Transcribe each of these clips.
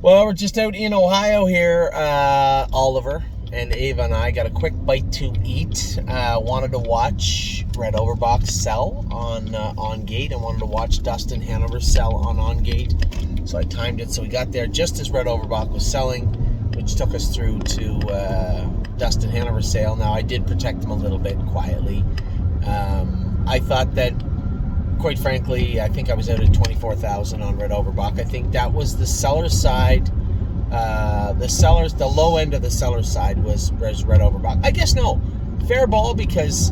Well, we're just out in Ohio here. Oliver and Ava and I got a quick bite to eat. Wanted to watch Red Overbach sell on gate. I wanted to watch Dustin Hanover sell on gate. So I timed it. So we got there just as Red Overbach was selling, which took us through to Dustin Hanover's sale. Now, I did protect him a little bit quietly. I thought that, quite frankly, I think I was out at 24,000 on Red Overbach. I think that was the seller's side. The low end of the seller's side was Red Overbach. I guess no, fair ball, because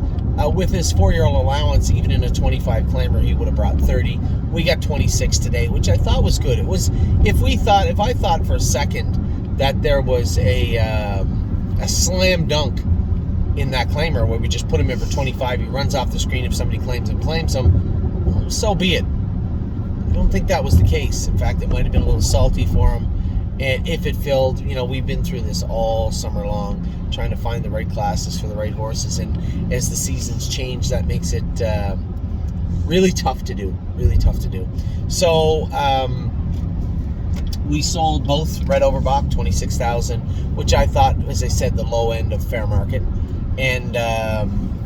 with his 4-year-old allowance, even in a 25 claimer, he would have brought 30. We got 26 today, which I thought was good. It was if I thought for a second that there was a slam dunk in that claimer where we just put him in for 25, he runs off the screen if somebody claims him, so be it. I don't think that was the case. In fact, it might have been a little salty for him. And if it filled, we've been through this all summer long, trying to find the right classes for the right horses. And as the seasons change, that makes it really tough to do. So we sold both Red Overbach, 26,000, which I thought, as I said, the low end of fair market. And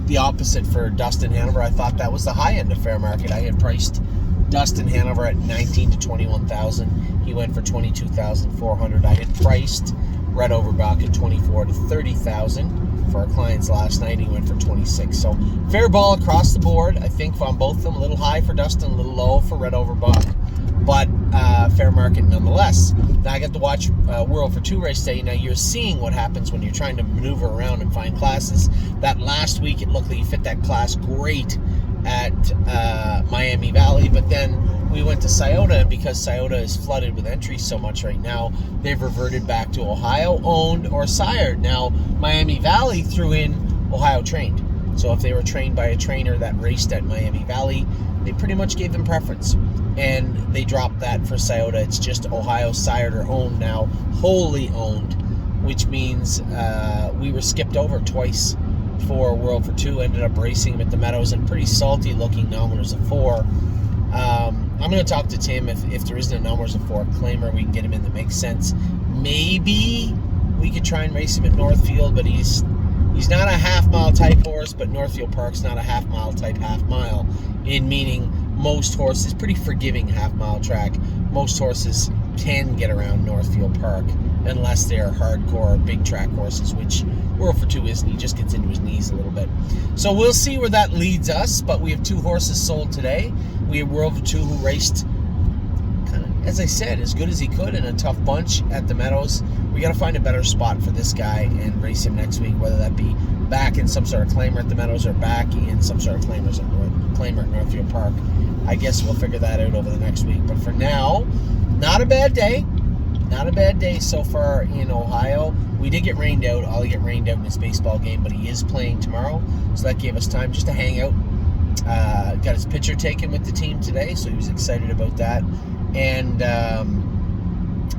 the opposite for Dustin Hanover, I thought that was the high end of fair market. I had priced Dustin Hanover at 19 to 21,000. He went for 22,400. I had priced Red Overbach at 24 to 30,000 for our clients last night. He went for 26. So fair ball across the board. I think on both of them, a little high for Dustin, a little low for Red Overbach, but fair market nonetheless. Now I got to watch World for Two race day. Now you're seeing what happens when you're trying to maneuver around and find classes. That last week, it looked like you fit that class great at Miami Valley, but then we went to Scioto, and because Scioto is flooded with entries so much right now, they've reverted back to Ohio owned or sired. Now Miami Valley threw in Ohio trained, so if they were trained by a trainer that raced at Miami Valley, they pretty much gave them preference, and they dropped that for Scioto. It's just Ohio sired or owned now, wholly owned, which means we were skipped over twice for World for Two. Ended up racing him at the Meadows, and pretty salty looking numbers of 4. I'm going to talk to Tim if there isn't a numbers of 4 claimer, we can get him in that makes sense. Maybe we could try and race him at Northfield, but he's not a half-mile type horse, but Northfield Park's not a half-mile type half-mile, in meaning most horses, pretty forgiving half-mile track, most horses can get around Northfield Park unless they're hardcore big track horses, which World for Two isn't. He just gets into his knees a little bit. So we'll see where that leads us, but we have 2 horses sold today. We have World for Two, who raced, kind of, as I said, as good as he could in a tough bunch at the Meadows. We got to find a better spot for this guy and race him next week, whether that be back in some sort of claimer at the Meadows or back in some sort of claimer at Northfield Park. I guess we'll figure that out over the next week. But for now, not a bad day. Not a bad day so far in Ohio. We did get rained out. Ollie get rained out in his baseball game, but he is playing tomorrow, so that gave us time just to hang out. Got his picture taken with the team today, so he was excited about that. And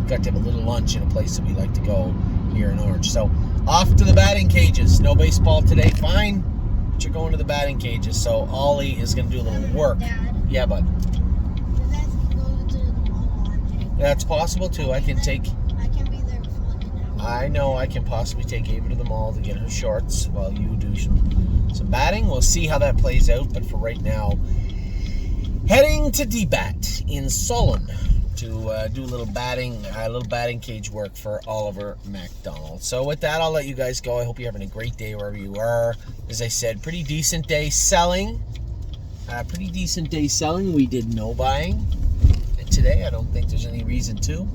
got to have a little lunch in a place that we like to go here in Orange. So off to the batting cages. No baseball today. Fine, but you're going to the batting cages. So Ollie is going to do a little work. Dad. Yeah, bud. That's possible too. I can be there for like an hour. I know I can possibly take Ava to the mall to get her shorts while you do some batting. We'll see how that plays out, but for right now, heading to DBAT in Solon to do a little batting cage work for Oliver MacDonald. So with that, I'll let you guys go. I hope you're having a great day wherever you are. As I said, pretty decent day selling. We did no buying today. I don't think there's any reason to.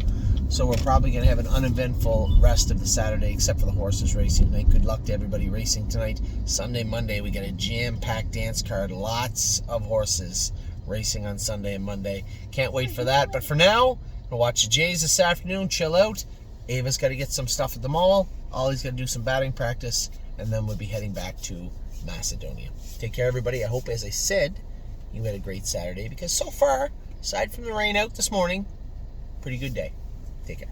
So we're probably going to have an uneventful rest of the Saturday, except for the horses racing tonight. Good luck to everybody racing tonight. Sunday, Monday, we got a jam-packed dance card. Lots of horses racing on Sunday and Monday. Can't wait for that. But for now, we'll watch the Jays this afternoon, chill out. Ava's got to get some stuff at the mall. Ollie's got to do some batting practice, and then we'll be heading back to Macedonia. Take care, everybody. I hope, as I said, you had a great Saturday, because so far, aside from the rain out this morning, pretty good day. Take care.